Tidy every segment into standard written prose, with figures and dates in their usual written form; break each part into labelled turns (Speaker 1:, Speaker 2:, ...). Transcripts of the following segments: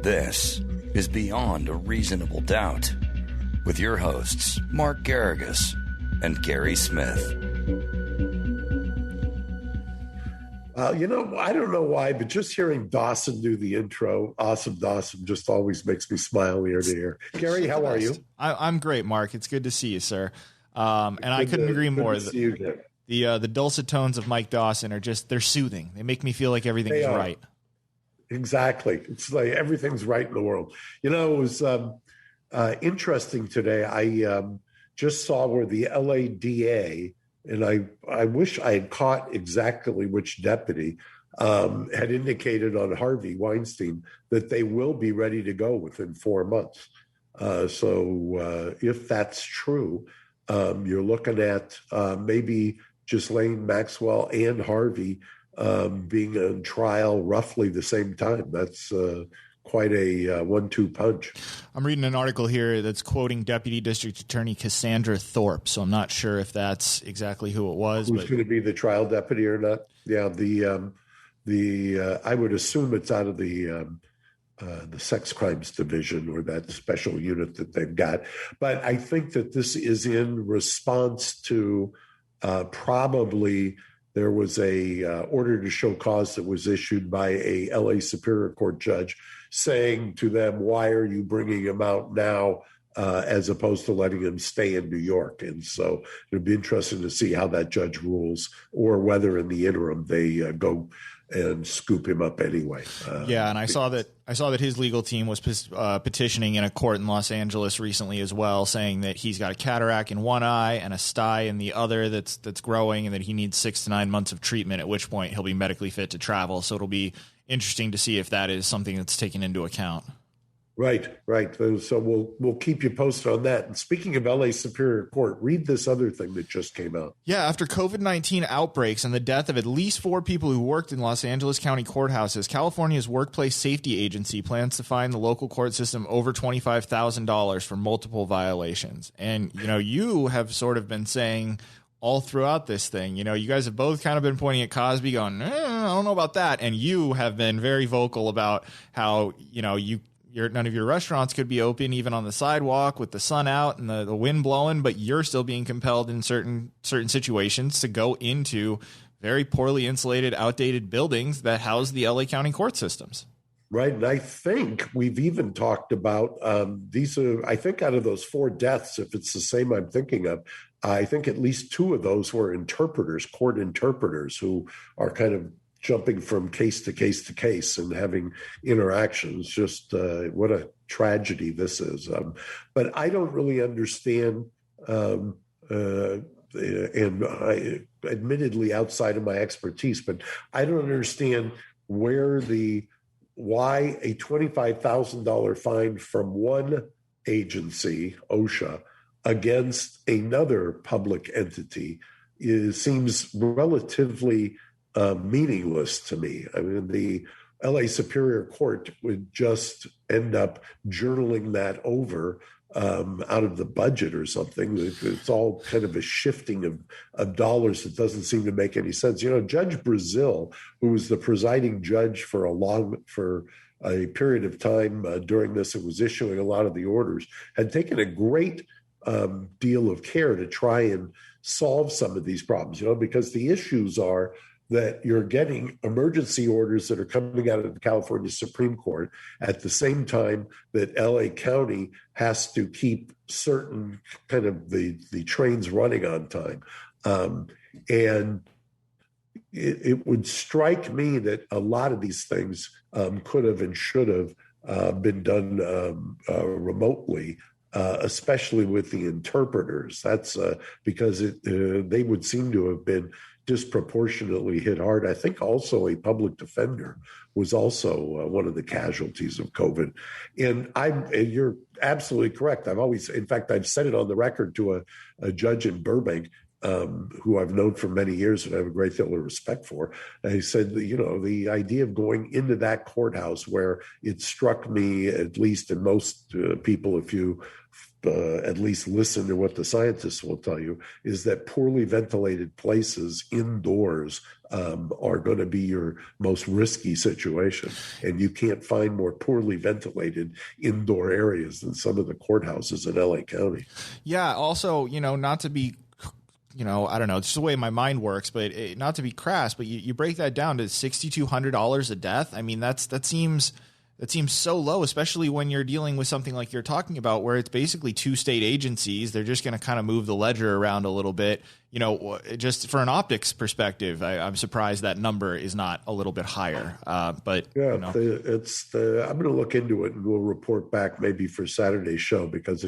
Speaker 1: This is Beyond a Reasonable Doubt with your hosts, Mark Garrigus and Gary Smith.
Speaker 2: I don't know why, but just hearing Dawson do the intro, Awesome Dawson, just always makes me smile ear to ear. Gary, how are you?
Speaker 3: I'm great, Mark. It's good to see you, sir. And I couldn't agree more. The dulcet tones of Mike Dawson are they're soothing. They make me feel like everything's right.
Speaker 2: Exactly. It's like everything's right in the world. It was interesting today. I just saw where the LADA, and I wish I had caught exactly which deputy, had indicated on Harvey Weinstein that they will be ready to go within 4 months. So if that's true, you're looking at maybe Ghislaine Maxwell and Harvey being on trial roughly the same time. That's quite a 1-2 punch.
Speaker 3: I'm reading an article here that's quoting Deputy District Attorney Cassandra Thorpe, so I'm not sure if that's exactly who it was.
Speaker 2: Who's going to be the trial deputy or not? Yeah, I would assume it's out of the sex crimes division or that special unit that they've got. But I think that this is in response to probably there was a order to show cause that was issued by a LA Superior Court judge saying to them, why are you bringing him out now as opposed to letting him stay in New York? And so it'll be interesting to see how that judge rules, or whether in the interim they go and scoop him up anyway.
Speaker 3: And I saw that his legal team was petitioning in a court in Los Angeles recently as well, saying that he's got a cataract in one eye and a sty in the other that's growing, and that he needs 6 to 9 months of treatment, at which point he'll be medically fit to travel. So it'll be interesting to see if that is something that's taken into account. Right.
Speaker 2: So we'll keep you posted on that. And speaking of LA Superior Court, read this other thing that just came out.
Speaker 3: Yeah, after COVID-19 outbreaks and the death of at least 4 people who worked in Los Angeles County courthouses, California's Workplace Safety Agency plans to fine the local court system over $25,000 for multiple violations. And, you have sort of been saying all throughout this thing, you guys have both kind of been pointing at Cosby going, I don't know about that. And you have been very vocal about how, none of your restaurants could be open even on the sidewalk with the sun out and the wind blowing, but you're still being compelled in certain situations to go into very poorly insulated, outdated buildings that house the LA County court systems.
Speaker 2: Right. And I think we've even talked about these are, I think out of those 4 deaths, if it's the same I'm thinking of, I think at least 2 of those were interpreters, court interpreters, who are kind of jumping from case to case to case and having interactions. Just what a tragedy this is. But I don't really understand, and I, admittedly outside of my expertise, but I don't understand why a $25,000 fine from one agency, OSHA, against another public entity seems relatively meaningless to me. I mean, the LA Superior Court would just end up journaling that over out of the budget or something. It's all kind of a shifting of dollars that doesn't seem to make any sense. Judge Brazil, who was the presiding judge for a period of time during this and was issuing a lot of the orders, had taken a great deal of care to try and solve some of these problems, because the issues are that you're getting emergency orders that are coming out of the California Supreme Court at the same time that LA County has to keep certain kind of the trains running on time. And it would strike me that a lot of these things could have and should have been done remotely, especially with the interpreters. That's because they would seem to have been disproportionately hit hard. I think also a public defender was also one of the casualties of COVID. And you're absolutely correct. I've said it on the record to a judge in Burbank. who I've known for many years and I have a great deal of respect for. And he said, the idea of going into that courthouse where it struck me, at least in most people, if you at least listen to what the scientists will tell you, is that poorly ventilated places indoors are going to be your most risky situation. And you can't find more poorly ventilated indoor areas than some of the courthouses in LA County.
Speaker 3: Yeah. Also, not to be, I don't know, it's just the way my mind works, but not to be crass, but you break that down to $6,200 a death. I mean, that seems so low, especially when you're dealing with something like you're talking about, where it's basically two state agencies. They're just going to kind of move the ledger around a little bit. Just for an optics perspective, I'm surprised that number is not a little bit higher. But
Speaker 2: yeah, I'm going to look into it and we'll report back maybe for Saturday's show, because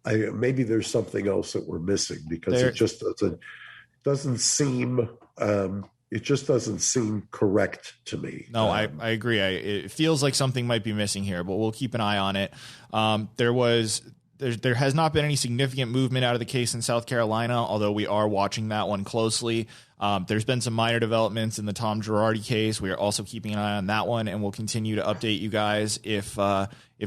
Speaker 2: maybe there's something else that we're missing, because it just doesn't seem. It just doesn't seem correct to me.
Speaker 3: No, I agree. It feels like something might be missing here, but we'll keep an eye on it. There has not been any significant movement out of the case in South Carolina, although we are watching that one closely. There's been some minor developments in the Tom Girardi case. We are also keeping an eye on that one, and we'll continue to update you guys if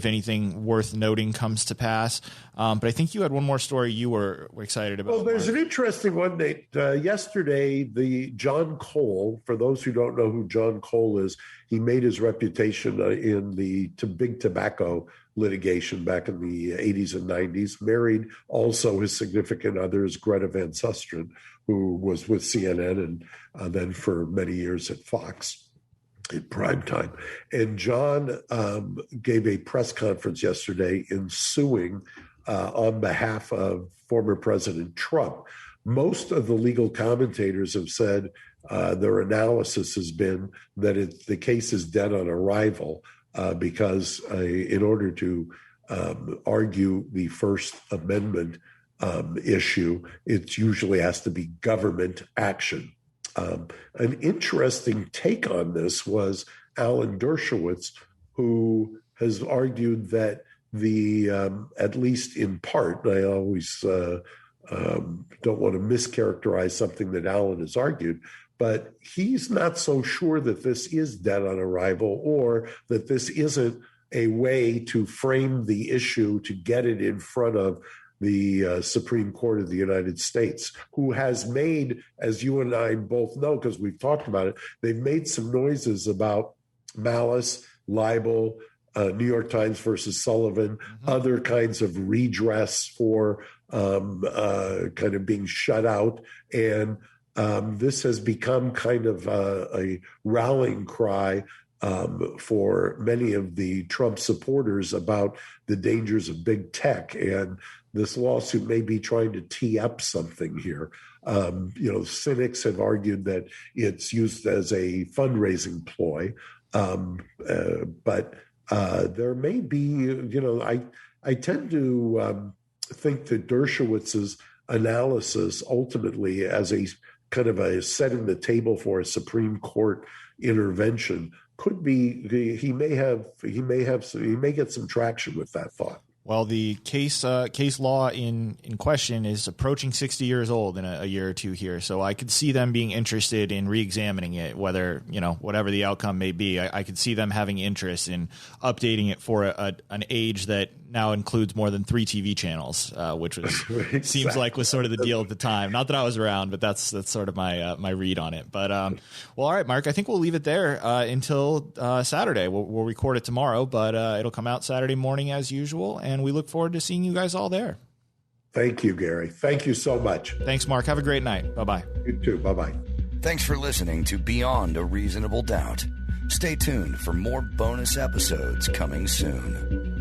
Speaker 3: anything worth noting comes to pass. But I think you had one more story you were excited about.
Speaker 2: Well, there's an interesting one, Nate. Yesterday, the John Cole, for those who don't know who John Cole is, he made his reputation in the big tobacco litigation back in the 80s and 90s, married also his significant other is Greta Van Susteren, who was with CNN and then for many years at Fox in prime time. And John gave a press conference yesterday in suing on behalf of former President Trump. Most of the legal commentators have said their analysis has been that the case is dead on arrival because in order to argue the First Amendment issue, it usually has to be government action. An interesting take on this was Alan Dershowitz, who has argued that at least in part, and I always don't want to mischaracterize something that Alan has argued, but he's not so sure that this is dead on arrival, or that this isn't a way to frame the issue to get it in front of the Supreme Court of the United States, who has made, as you and I both know, because we've talked about it, they've made some noises about malice, libel, New York Times versus Sullivan, other kinds of redress for kind of being shut out. And this has become kind of a rallying cry for many of the Trump supporters about the dangers of big tech. And this lawsuit may be trying to tee up something here. Cynics have argued that it's used as a fundraising ploy. But there may be, I tend to think that Dershowitz's analysis ultimately, as a kind of a setting the table for a Supreme Court intervention, could be he may get some traction with that thought.
Speaker 3: Well, the case law in question is approaching 60 years old in a year or two here. So I could see them being interested in reexamining it, whatever the outcome may be. I could see them having interest in updating it for an age that now includes more than 3 TV channels, which was exactly. Seems like was sort of the deal at the time. Not that I was around, but that's sort of my read on it. But well, all right, Mark, I think we'll leave it there until Saturday. We'll record it tomorrow, but it'll come out Saturday morning as usual. And we look forward to seeing you guys all there.
Speaker 2: Thank you, Gary. Thank you so much.
Speaker 3: Thanks, Mark. Have a great night. Bye-bye.
Speaker 2: You too. Bye-bye.
Speaker 1: Thanks for listening to Beyond a Reasonable Doubt. Stay tuned for more bonus episodes coming soon.